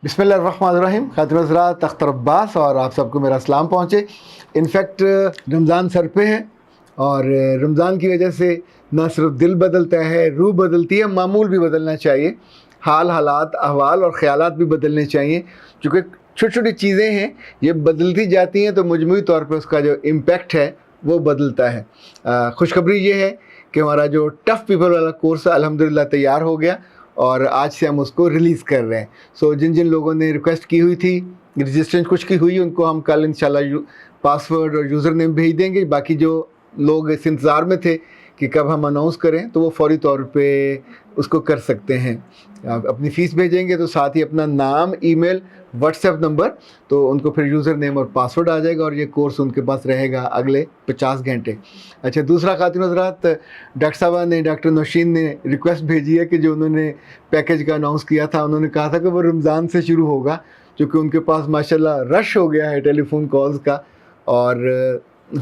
بسم اللہ الرحمن الرحیم. خاطر حضرات اختر عباس اور آپ سب کو میرا سلام پہنچے. انفیکٹ رمضان سر پہ ہے اور رمضان کی وجہ سے نہ صرف دل بدلتا ہے، روح بدلتی ہے، معمول بھی بدلنا چاہیے، حالات احوال اور خیالات بھی بدلنے چاہیے، چونکہ چھوٹی چھوٹی چیزیں ہیں یہ بدلتی جاتی ہیں تو مجموعی طور پہ اس کا جو امپیکٹ ہے وہ بدلتا ہے. خوشخبری یہ ہے کہ ہمارا جو ٹف پیپل والا کورس الحمدللہ تیار ہو گیا اور آج سے ہم اس کو ریلیز کر رہے ہیں. سو جن لوگوں نے ریکویسٹ کی ہوئی تھی، رجسٹریشن کچھ کی ہوئی، ان کو ہم کل انشاءاللہ پاسورڈ اور یوزر نیم بھیج دیں گے. باقی جو لوگ اس انتظار میں تھے کہ کب ہم اناؤنس کریں تو وہ فوری طور پہ اس کو کر سکتے ہیں. آپ اپنی فیس بھیجیں گے تو ساتھ ہی اپنا نام، ای میل، واٹس ایپ نمبر، تو ان کو پھر یوزر نیم اور پاسورڈ آ جائے گا اور یہ کورس ان کے پاس رہے گا اگلے 50 گھنٹے. اچھا، دوسرا خاتون حضرات، ڈاکٹر صاحبہ نے، ڈاکٹر نوشین نے ریکویسٹ بھیجی ہے کہ جو انہوں نے پیکیج کا اناؤنس کیا تھا، انہوں نے کہا تھا کہ وہ رمضان سے شروع ہوگا، چونکہ ان کے پاس ماشاءاللہ رش ہو گیا ہے ٹیلی فون کالز کا، اور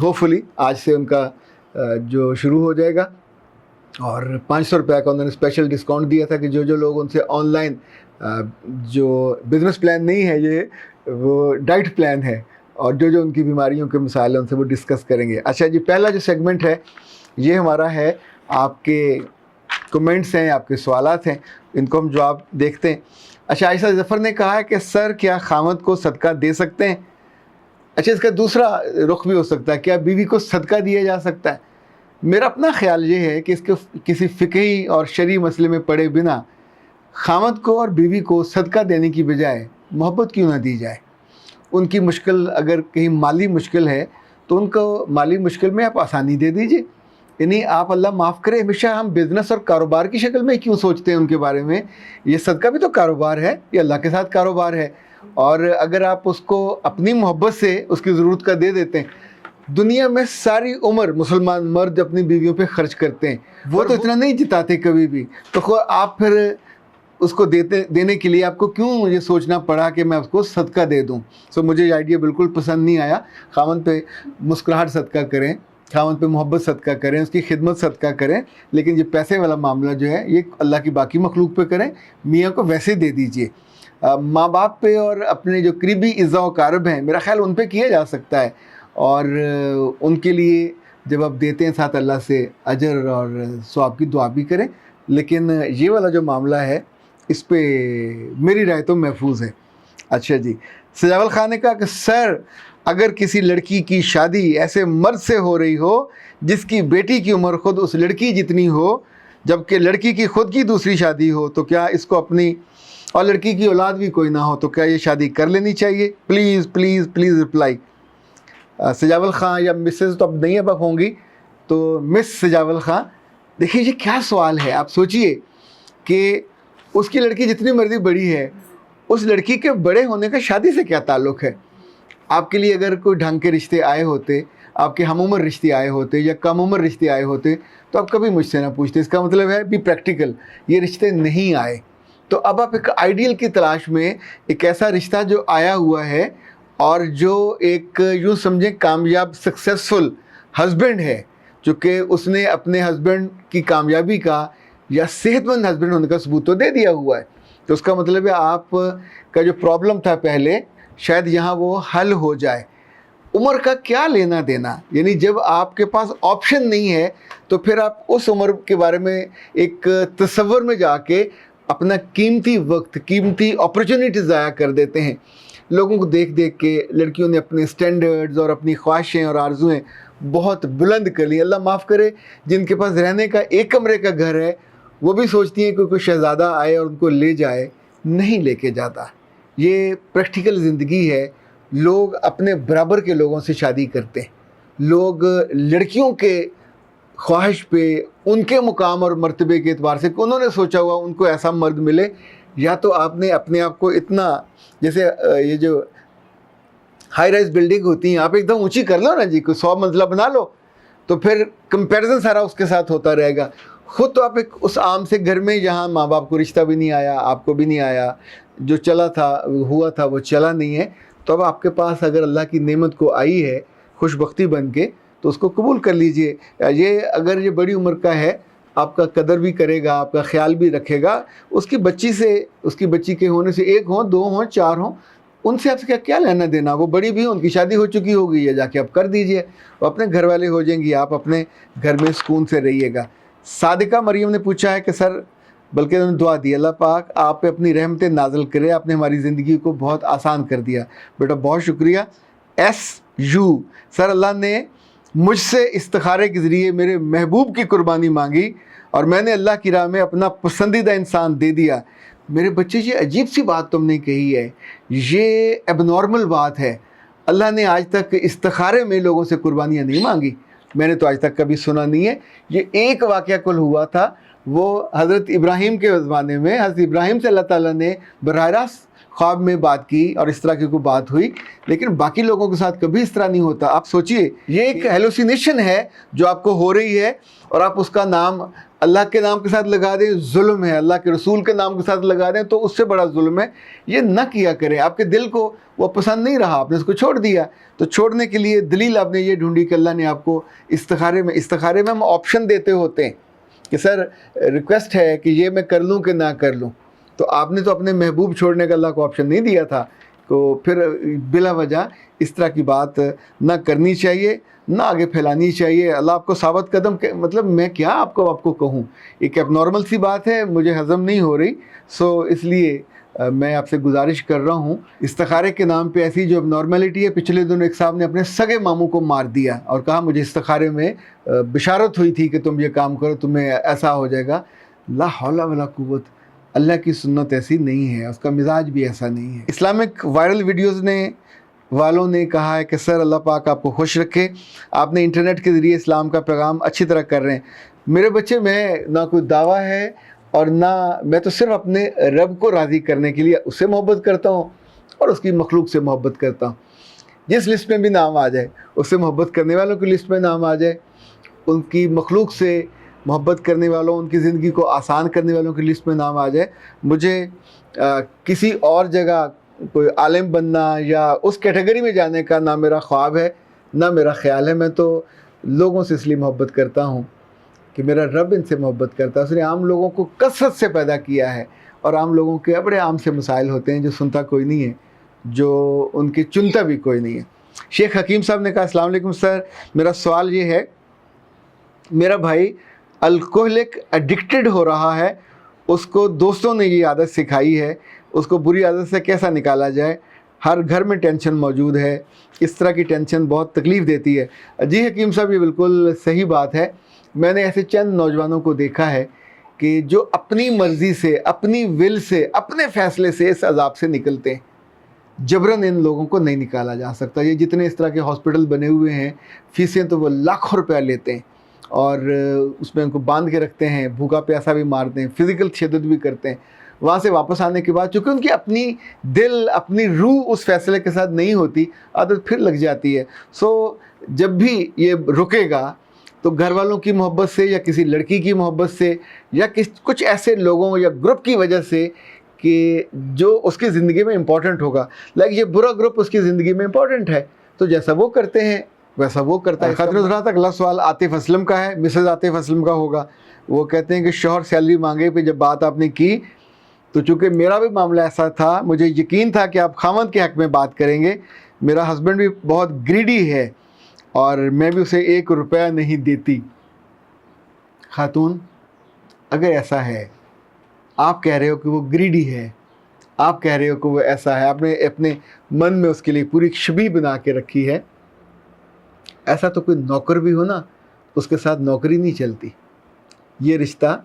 ہوپفلی آج سے ان کا جو شروع ہو جائے گا. اور 500 روپے کا انہوں نے اسپیشل ڈسکاؤنٹ دیا تھا کہ جو لوگ ان سے آن لائن، جو بزنس پلان نہیں ہے یہ، وہ ڈائٹ پلان ہے، اور جو ان کی بیماریوں کے مسائل ہیں ان سے وہ ڈسکس کریں گے. اچھا جی، پہلا جو سیگمنٹ ہے یہ ہمارا ہے، آپ کے کمنٹس ہیں، آپ کے سوالات ہیں، ان کو ہم جواب دیکھتے ہیں. اچھا، عائشہ ظفر نے کہا ہے کہ سر کیا خامد کو صدقہ دے سکتے ہیں؟ اچھا، اس کا دوسرا رخ بھی ہو سکتا ہے، کیا بیوی کو صدقہ دیا جا سکتا ہے؟ میرا اپنا خیال یہ ہے کہ اس کے کسی فقہی اور شرعی مسئلے میں پڑے بنا خامد کو اور بیوی کو صدقہ دینے کی بجائے محبت کیوں نہ دی جائے. ان کی مشکل اگر کہیں مالی مشکل ہے تو ان کو مالی مشکل میں آپ آسانی دے دیجئے. یعنی آپ اللہ معاف کرے، ہمیشہ ہم بزنس اور کاروبار کی شکل میں کیوں سوچتے ہیں ان کے بارے میں؟ یہ صدقہ بھی تو کاروبار ہے، یہ اللہ کے ساتھ کاروبار ہے. اور اگر آپ اس کو اپنی محبت سے اس کی ضرورت کا دے دیتے ہیں، دنیا میں ساری عمر مسلمان مرد اپنی بیویوں پہ خرچ کرتے ہیں، وہ تو اتنا نہیں جتاتے کبھی بھی، تو آپ پھر اس کو دینے کے لیے آپ کو کیوں یہ سوچنا پڑا کہ میں اس کو صدقہ دے دوں؟ سو مجھے یہ آئیڈیا بالکل پسند نہیں آیا. خاوند پہ مسکراہٹ صدقہ کریں، خاوند پہ محبت صدقہ کریں، اس کی خدمت صدقہ کریں، لیکن یہ پیسے والا معاملہ جو ہے یہ اللہ کی باقی مخلوق پہ کریں، میاں کو ویسے دے دیجئے. ماں باپ پہ اور اپنے جو قریبی اعزاء و اقارب ہیں، میرا خیال ان پہ کیا جا سکتا ہے، اور ان کے لیے جب آپ دیتے ہیں ساتھ اللہ سے اجر اور ثواب کی دعا بھی کریں. لیکن یہ والا جو معاملہ ہے اس پہ میری رائے تو محفوظ ہے. اچھا جی، سجاول خان نے کہا کہ سر اگر کسی لڑکی کی شادی ایسے مرد سے ہو رہی ہو جس کی بیٹی کی عمر خود اس لڑکی جتنی ہو، جبکہ لڑکی کی خود کی دوسری شادی ہو، تو کیا اس کو اپنی اور لڑکی کی اولاد بھی کوئی نہ ہو تو کیا یہ شادی کر لینی چاہیے؟ Please please please reply. Sajawal Khan یا مسز تو اب نہیں اب ہوں گی، تو مس سجاول خان، دیکھیے یہ کیا سوال ہے. آپ سوچئے کہ اس کی لڑکی جتنی مرضی بڑی ہے، اس لڑکی کے بڑے ہونے کا شادی سے کیا تعلق ہے؟ آپ کے لیے اگر کوئی ڈھنگ کے رشتے آئے ہوتے، آپ کے ہم عمر رشتے آئے ہوتے یا کم عمر رشتے آئے ہوتے تو آپ کبھی مجھ سے نہ پوچھتے. اس کا مطلب ہے بی پریکٹیکل، یہ رشتے نہیں آئے. تو اب آپ ایک آئیڈیل کی تلاش میں ایک ایسا رشتہ جو آیا ہوا ہے اور جو ایک یوں سمجھیں کامیاب سکسیسفل ہسبینڈ ہے، چونکہ اس نے اپنے ہسبینڈ کی کامیابی کا یا صحت مند ہسبینڈ ہونے کا ثبوت تو دے دیا ہوا ہے. تو اس کا مطلب ہے آپ کا جو پرابلم تھا پہلے، شاید یہاں وہ حل ہو جائے. عمر کا کیا لینا دینا؟ یعنی جب آپ کے پاس آپشن نہیں ہے تو پھر آپ اس عمر کے بارے میں ایک تصور میں جا کے اپنا قیمتی وقت، قیمتی اپرچونٹی ضائع کر دیتے ہیں. لوگوں کو دیکھ دیکھ کے لڑکیوں نے اپنے سٹینڈرڈز اور اپنی خواہشیں اور آرزویں بہت بلند کر لی. اللہ معاف کرے، جن کے پاس رہنے کا ایک کمرے کا گھر ہے وہ بھی سوچتی ہیں کہ کوئی شہزادہ آئے اور ان کو لے جائے. نہیں لے کے جاتا. یہ پریکٹیکل زندگی ہے. لوگ اپنے برابر کے لوگوں سے شادی کرتے ہیں. لوگ لڑکیوں کے خواہش پہ، ان کے مقام اور مرتبے کے اعتبار سے کہ انہوں نے سوچا ہوا ان کو ایسا مرد ملے، یا تو آپ نے اپنے آپ کو اتنا، جیسے یہ جو ہائی رائز بلڈنگ ہوتی ہیں، آپ ایک دم اونچی کر لو نا جی، کوئی 100 منزلہ بنا لو، تو پھر کمپیریزن سارا اس کے ساتھ ہوتا رہے گا. خود تو آپ ایک اس عام سے گھر میں جہاں ماں باپ کو رشتہ بھی نہیں آیا، آپ کو بھی نہیں آیا، جو چلا تھا ہوا تھا وہ چلا نہیں ہے. تو اب آپ کے پاس اگر اللہ کی نعمت کو آئی ہے خوش بختی بن کے، تو اس کو قبول کر لیجئے. یہ اگر یہ بڑی عمر کا ہے آپ کا قدر بھی کرے گا, آپ کا خیال بھی رکھے گا. اس کی بچی کے ہونے سے 1 ہوں 2 ہوں 4 ہوں, ان سے آپ سے کیا لینا دینا. وہ بڑی بھی ہیں, ان کی شادی ہو چکی ہوگی, ہے جا کے آپ کر دیجئے, وہ اپنے گھر والے ہو جائیں گی, آپ اپنے گھر میں سکون سے رہیے گا. صادقہ مریم نے پوچھا ہے کہ سر, بلکہ انہوں نے دعا دی, اللہ پاک آپ پہ اپنی رحمتیں نازل کرے, آپ نے ہماری زندگی کو بہت آسان کر دیا. بیٹا بہت شکریہ. SU سر, اللہ نے مجھ سے استخارے کے ذریعے میرے محبوب کی قربانی مانگی اور میں نے اللہ کی راہ میں اپنا پسندیدہ انسان دے دیا. میرے بچے, یہ عجیب سی بات تم نے کہی ہے, یہ ایب نارمل بات ہے. اللہ نے آج تک استخارے میں لوگوں سے قربانیاں نہیں مانگی, میں نے تو آج تک کبھی سنا نہیں ہے. یہ ایک واقعہ کل ہوا تھا, وہ حضرت ابراہیم کے زمانے میں حضرت ابراہیم سے اللہ تعالیٰ نے براہ راست خواب میں بات کی اور اس طرح کی کوئی بات ہوئی, لیکن باقی لوگوں کے ساتھ کبھی اس طرح نہیں ہوتا. آپ سوچئے, یہ ایک ہیلوسینیشن ہے جو آپ کو ہو رہی ہے, اور آپ اس کا نام اللہ کے نام کے ساتھ لگا دیں, ظلم ہے. اللہ کے رسول کے نام کے ساتھ لگا دیں تو اس سے بڑا ظلم ہے. یہ نہ کیا کریں. آپ کے دل کو وہ پسند نہیں رہا, آپ نے اس کو چھوڑ دیا, تو چھوڑنے کے لیے دلیل آپ نے یہ ڈھونڈی کہ اللہ نے آپ کو استخارے میں ہم آپشن دیتے ہوتے ہیں کہ سر ریکویسٹ ہے کہ یہ میں کر لوں کہ نہ کر لوں. تو آپ نے تو اپنے محبوب چھوڑنے کا اللہ کو آپشن نہیں دیا تھا, تو پھر بلا وجہ اس طرح کی بات نہ کرنی چاہیے, نہ آگے پھیلانی چاہیے. اللہ آپ کو ثابت قدم مطلب میں کیا آپ کو کہوں, ایک ایب نارمل سی بات ہے, مجھے ہضم نہیں ہو رہی. سو اس لیے میں آپ سے گزارش کر رہا ہوں, استخارے کے نام پہ ایسی جو اب نارملٹی ہے. پچھلے دنوں ایک صاحب نے اپنے سگے ماموں کو مار دیا اور کہا مجھے استخارے میں بشارت ہوئی تھی کہ تم یہ کام کرو, تمہیں ایسا ہو جائے گا. لا حول ولا قوت, اللہ کی سنت ایسی نہیں ہے, اس کا مزاج بھی ایسا نہیں ہے. اسلامک وائرل ویڈیوز والوں نے کہا ہے کہ سر اللہ پاک آپ کو خوش رکھے, آپ نے انٹرنیٹ کے ذریعے اسلام کا پیغام اچھی طرح کر رہے ہیں. میرے بچے, میں نہ کوئی دعویٰ ہے اور نہ, میں تو صرف اپنے رب کو راضی کرنے کے لیے اس سے محبت کرتا ہوں اور اس کی مخلوق سے محبت کرتا ہوں. جس لسٹ میں بھی نام آ جائے, اس سے محبت کرنے والوں کی لسٹ میں نام آ جائے, ان کی مخلوق سے محبت کرنے والوں, ان کی زندگی کو آسان کرنے والوں کی لسٹ میں نام آ جائے. مجھے کسی اور جگہ کوئی عالم بننا یا اس کیٹیگری میں جانے کا نہ میرا خواب ہے نہ میرا خیال ہے. میں تو لوگوں سے اس لیے محبت کرتا ہوں کہ میرا رب ان سے محبت کرتا ہے. اس نے عام لوگوں کو کثرت سے پیدا کیا ہے, اور عام لوگوں کے بڑے عام سے مسائل ہوتے ہیں جو سنتا کوئی نہیں ہے, جو ان کی چنتا بھی کوئی نہیں ہے. شیخ حکیم صاحب نے کہا السلام علیکم سر, میرا سوال یہ ہے, میرا بھائی الکوہلک ایڈکٹڈ ہو رہا ہے, اس کو دوستوں نے یہ عادت سکھائی ہے, اس کو بری عادت سے کیسا نکالا جائے؟ ہر گھر میں ٹینشن موجود ہے, اس طرح کی ٹینشن بہت تکلیف دیتی ہے. جی حکیم صاحب, یہ بالکل صحیح بات ہے. میں نے ایسے چند نوجوانوں کو دیکھا ہے کہ جو اپنی مرضی سے, اپنی ول سے, اپنے فیصلے سے اس عذاب سے نکلتے ہیں. جبراً ان لوگوں کو نہیں نکالا جا سکتا. یہ جتنے اس طرح کے ہاسپٹل بنے ہوئے ہیں, فیسیں تو وہ لاکھوں روپیہ لیتے ہیں اور اس میں ان کو باندھ کے رکھتے ہیں, بھوکا پیاسا بھی مارتے ہیں, فزیکل تشدد بھی کرتے ہیں. وہاں سے واپس آنے کے بعد چونکہ ان کی اپنی دل, اپنی روح اس فیصلے کے ساتھ نہیں ہوتی, عادت پھر لگ جاتی ہے. سو جب بھی یہ رکے گا تو گھر والوں کی محبت سے یا کسی لڑکی کی محبت سے یا کچھ ایسے لوگوں یا گروپ کی وجہ سے کہ جو اس کی زندگی میں امپورٹنٹ ہوگا. یہ برا گروپ اس کی زندگی میں امپورٹنٹ ہے, تو جیسا وہ کرتے ہیں ویسا وہ کرتا ہے. خاطر حضرات, اگلا سوال عاطف اسلم کا ہے, مسز عاطف اسلم کا ہوگا. وہ کہتے ہیں کہ شوہر سیلری مانگے پہ جب بات آپ نے کی تو چونکہ میرا بھی معاملہ ایسا تھا, مجھے یقین تھا کہ آپ خاوند کے حق میں بات کریں گے. میرا ہسبینڈ بھی بہت گریڈی ہے اور میں بھی اسے 1 روپیہ نہیں دیتی. خاتون, اگر ایسا ہے, آپ کہہ رہے ہو کہ وہ گریڈی ہے, آپ کہہ رہے ہو کہ وہ ایسا ہے, آپ نے اپنے من میں اس کے لیے پوری شبیہ بنا کے رکھی ہے, ایسا تو کوئی نوکر بھی ہو نا, اس کے ساتھ نوکری نہیں چلتی. یہ رشتہ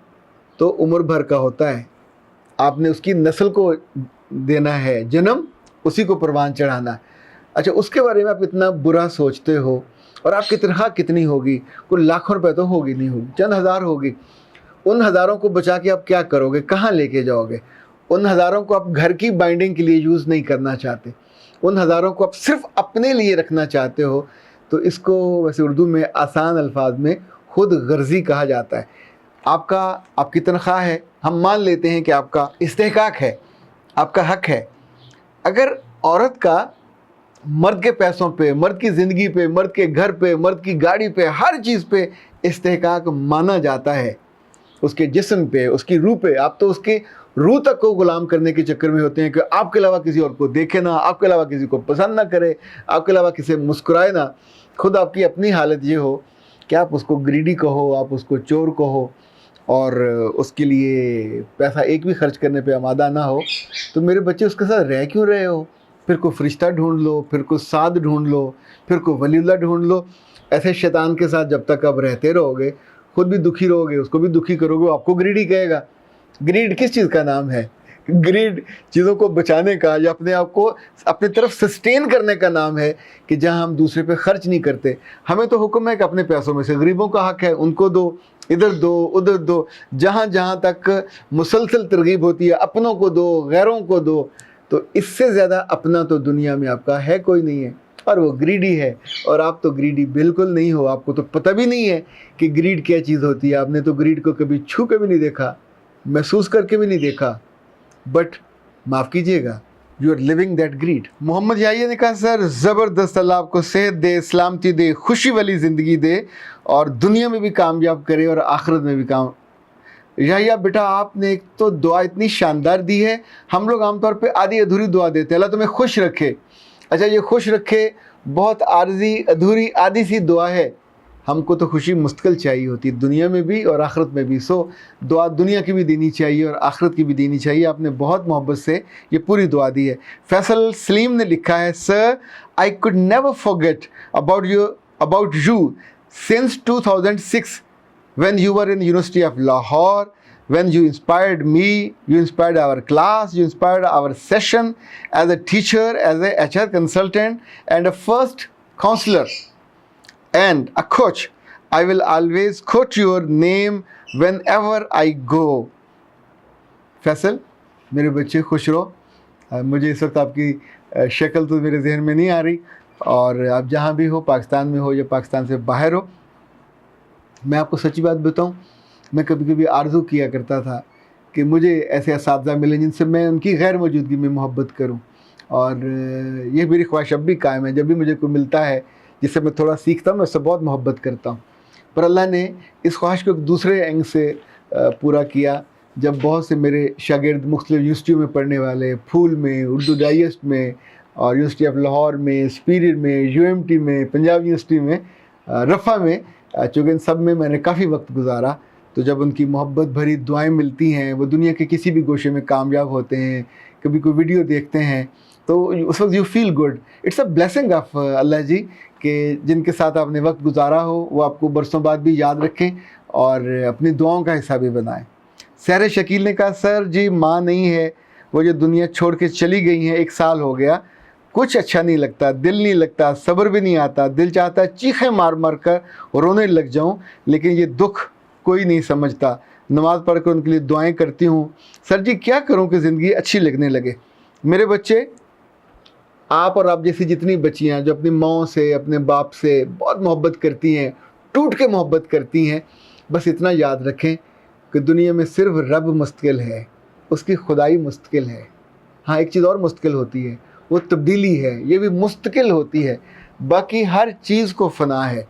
تو عمر بھر کا ہوتا ہے. آپ نے اس کی نسل کو دینا ہے جنم, اسی کو پروان چڑھانا. اچھا, اس کے بارے میں آپ اتنا برا سوچتے ہو, اور آپ کی تنخواہ کتنی ہوگی؟ کوئی لاکھوں روپے تو ہوگی نہیں, ہوگی چند ہزار ہوگی. ان ہزاروں کو بچا کے آپ کیا کرو گے؟ کہاں لے کے جاؤ گے؟ ان ہزاروں کو آپ گھر کی بائنڈنگ کے لیے یوز نہیں کرنا چاہتے, ان ہزاروں کو آپ صرف اپنے لیے رکھنا چاہتے ہو. تو اس کو ویسے اردو میں آسان الفاظ میں خود غرضی کہا جاتا ہے. آپ کی تنخواہ ہے, ہم مان لیتے ہیں کہ آپ کا استحقاق ہے, آپ کا حق ہے. اگر عورت کا مرد کے پیسوں پہ, مرد کی زندگی پہ, مرد کے گھر پہ, مرد کی گاڑی پہ, ہر چیز پہ استحقاق مانا جاتا ہے, اس کے جسم پہ، اس کی روح پہ. آپ تو اس کے روح تک کو غلام کرنے کے چکر میں ہوتے ہیں کہ آپ کے علاوہ کسی اور کو دیکھے نہ، آپ کے علاوہ کسی کو پسند نہ کرے، آپ کے علاوہ کسی مسکرائے نہ. خود آپ کی اپنی حالت یہ ہو کہ آپ اس کو گریڈی کہو، آپ اس کو چور کہو، اور اس کے لیے پیسہ ایک بھی خرچ کرنے پہ آمادہ نہ ہو. تو میرے بچے اس کے ساتھ رہ کیوں رہے ہو؟ پھر کوئی فرشتہ ڈھونڈ لو، پھر کوئی سعد ڈھونڈ لو، پھر کوئی ولی اللہ ڈھونڈ لو. ایسے شیطان کے ساتھ جب تک آپ رہتے رہو گے، خود بھی دکھی رہو گے، اس کو بھی دکھی کرو گے، آپ کو گریڈی کہے گا. گریڈ کس چیز کا نام ہے؟ گریڈ چیزوں کو بچانے کا یا اپنے آپ کو اپنے طرف سسٹین کرنے کا نام ہے، کہ جہاں ہم دوسرے پہ خرچ نہیں کرتے. ہمیں تو حکم ہے کہ اپنے پیسوں میں سے غریبوں کا حق ہے، ان کو دو، ادھر دو، ادھر دو. جہاں جہاں تک مسلسل ترغیب ہوتی ہے اپنوں کو دو، غیروں کو دو. تو اس سے زیادہ اپنا تو دنیا میں آپ کا ہے کوئی نہیں ہے. اور وہ گریڈی ہے، اور آپ تو گریڈی بالکل نہیں ہو. آپ کو تو پتہ بھی نہیں ہے کہ گریڈ کیا چیز ہوتی ہے. آپ نے تو گریڈ کو کبھی چھو کے بھی نہیں دیکھا، محسوس کر کے بھی نہیں دیکھا. بٹ معاف کیجیے گا، you are leaving that grade. Muhammad Yahya نے کہا سر زبردست، اللہ آپ کو صحت دے، سلامتی دے، خوشی والی زندگی دے، اور دنیا میں بھی کامیاب کرے اور آخرت میں بھی یحییٰ بیٹا آپ نے ایک تو دعا اتنی شاندار دی ہے. ہم لوگ عام طور پہ آدھی ادھوری دعا دیتے ہیں، اللہ تمہیں خوش رکھے. اچھا یہ خوش رکھے بہت عارضی، ادھوری، آدھی سی دعا ہے. ہم کو تو خوشی مستقل چاہیے ہوتی ہے، دنیا میں بھی اور آخرت میں بھی. سو دعا دنیا کی بھی دینی چاہیے اور آخرت کی بھی دینی چاہیے. آپ نے بہت محبت سے یہ پوری دعا دی ہے. فیصل سلیم نے لکھا ہے سر آئی could never forget about you since 2006 when you were in University of Lahore, when you inspired me, you inspired our class, you inspired our session as a teacher, as a HR consultant and a first counselor and a coach. I will always quote your name whenever I go. Faisal میرے بچے خوش رہو. مجھے اس وقت آپ کی شکل تو میرے ذہن میں نہیں آ رہی، اور آپ جہاں بھی ہو، پاکستان میں ہو یا پاکستان سے باہر ہو، میں آپ کو سچی بات بتاؤں، میں کبھی کبھی آرزو کیا کرتا تھا کہ مجھے ایسے اساتذہ ملیں جن سے میں ان کی غیر موجودگی میں محبت کروں. اور یہ میری خواہش اب بھی قائم ہے. جب بھی مجھے کوئی ملتا ہے جس سے میں تھوڑا سیکھتا ہوں، میں اس سے بہت محبت کرتا ہوں. پر اللہ نے اس خواہش کو ایک دوسرے اینگ سے پورا کیا، جب بہت سے میرے شاگرد مختلف یونیورسٹیوں میں پڑھنے والے، پھول میں، اردو ڈائجسٹ میں، اور یونیورسٹی آف لاہور میں، سپیریئر میں، UMT میں، پنجاب یونیورسٹی میں، رفع میں، چونکہ ان سب میں نے کافی وقت گزارا. تو جب ان کی محبت بھری دعائیں ملتی ہیں، وہ دنیا کے کسی بھی گوشے میں کامیاب ہوتے ہیں، کبھی کوئی ویڈیو دیکھتے ہیں، تو اس وقت you feel good. It's a blessing of Allah ji کہ جن کے ساتھ آپ نے وقت گزارا ہو وہ آپ کو برسوں بعد بھی یاد رکھیں اور اپنی دعاؤں کا حصہ بھی بنائیں. سحر شکیل نے کہا سر جی ماں نہیں ہے، وہ جو دنیا چھوڑ کے چلی گئی ہیں، 1 سال ہو گیا، کچھ اچھا نہیں لگتا، دل نہیں لگتا، صبر بھی نہیں آتا، دل چاہتا ہے چیخیں مار مار کر رونے لگ جاؤں، لیکن یہ دکھ کوئی نہیں سمجھتا. نماز پڑھ کر ان کے لیے دعائیں کرتی ہوں. سر جی کیا کروں کہ زندگی اچھی لگنے لگے؟ میرے بچے، آپ اور آپ جیسی جتنی بچیاں جو اپنی ماں سے، اپنے باپ سے بہت محبت کرتی ہیں، ٹوٹ کے محبت کرتی ہیں، بس اتنا یاد رکھیں کہ دنیا میں صرف رب مستقل ہے، اس کی خدائی مستقل ہے. ہاں ایک چیز اور مستقل ہوتی ہے، وہ تبدیلی ہے. یہ بھی مستقل ہوتی ہے، باقی ہر چیز کو فنا ہے.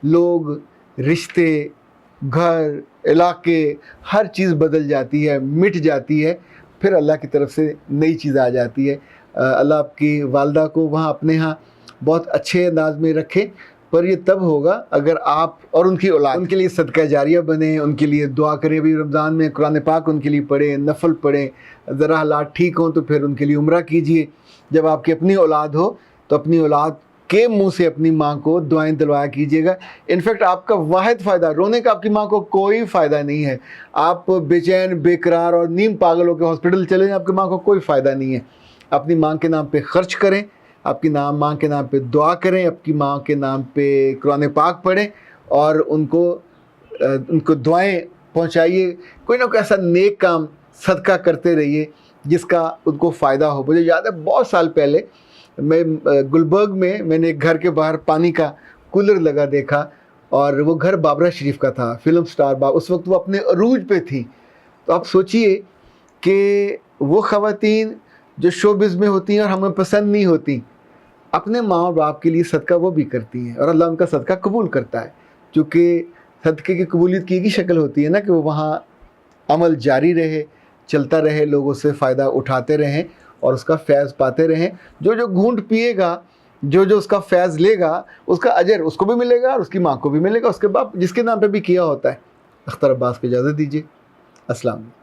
لوگ، رشتے، گھر، علاقے، ہر چیز بدل جاتی ہے، مٹ جاتی ہے، پھر اللہ کی طرف سے نئی چیز آ جاتی ہے. اللہ آپ کی والدہ کو وہاں اپنے ہاں بہت اچھے انداز میں رکھے، پر یہ تب ہوگا اگر آپ اور ان کی اولاد ان کے لیے صدقہ جاریہ بنیں، ان کے لیے دعا کریں. ابھی رمضان میں قرآن پاک ان کے لیے پڑھیں، نفل پڑھیں، ذرا حالات ٹھیک ہوں تو پھر ان کے لیے عمرہ کیجئے. جب آپ کی اپنی اولاد ہو تو اپنی اولاد کے منہ سے اپنی ماں کو دعائیں دلوایا کیجیے گا. انفیکٹ آپ کا واحد فائدہ، رونے کا آپ کی ماں کو کوئی فائدہ نہیں ہے. آپ بے چین، بے قرار اور نیم پاگل ہو کے ہاسپٹل چلے جائیں، آپ کی ماں کو کوئی فائدہ نہیں ہے. اپنی ماں کے نام پہ خرچ کریں، آپ کی ماں کے نام پہ دعا کریں، آپ کی ماں کے نام پہ قرآن پاک پڑھیں اور ان کو دعائیں پہنچائیے. کوئی نہ کوئی ایسا نیک کام صدقہ کرتے رہیے جس کا ان کو فائدہ ہو. مجھے یاد ہے بہت سال پہلے میں گلبرگ میں نے ایک گھر کے باہر پانی کا کولر لگا دیکھا، اور وہ گھر بابرہ شریف کا تھا، فلم سٹار اس وقت وہ اپنے عروج پہ تھی. تو آپ سوچئے کہ وہ خواتین جو شوبز میں ہوتی ہیں اور ہمیں پسند نہیں ہوتی، اپنے ماں اور باپ کے لیے صدقہ وہ بھی کرتی ہیں، اور اللہ ان کا صدقہ قبول کرتا ہے. چونکہ صدقے کی قبولیت کی شکل ہوتی ہے نا کہ وہ وہاں عمل جاری رہے، چلتا رہے، لوگ اس سے فائدہ اٹھاتے رہیں اور اس کا فیض پاتے رہیں. جو گھونٹ پیے گا، جو اس کا فیض لے گا، اس کا اجر اس کو بھی ملے گا اور اس کی ماں کو بھی ملے گا، اس کے باپ جس کے نام پہ بھی کیا ہوتا ہے. اختر عباس کو اجازت دیجیے. السلام علیکم.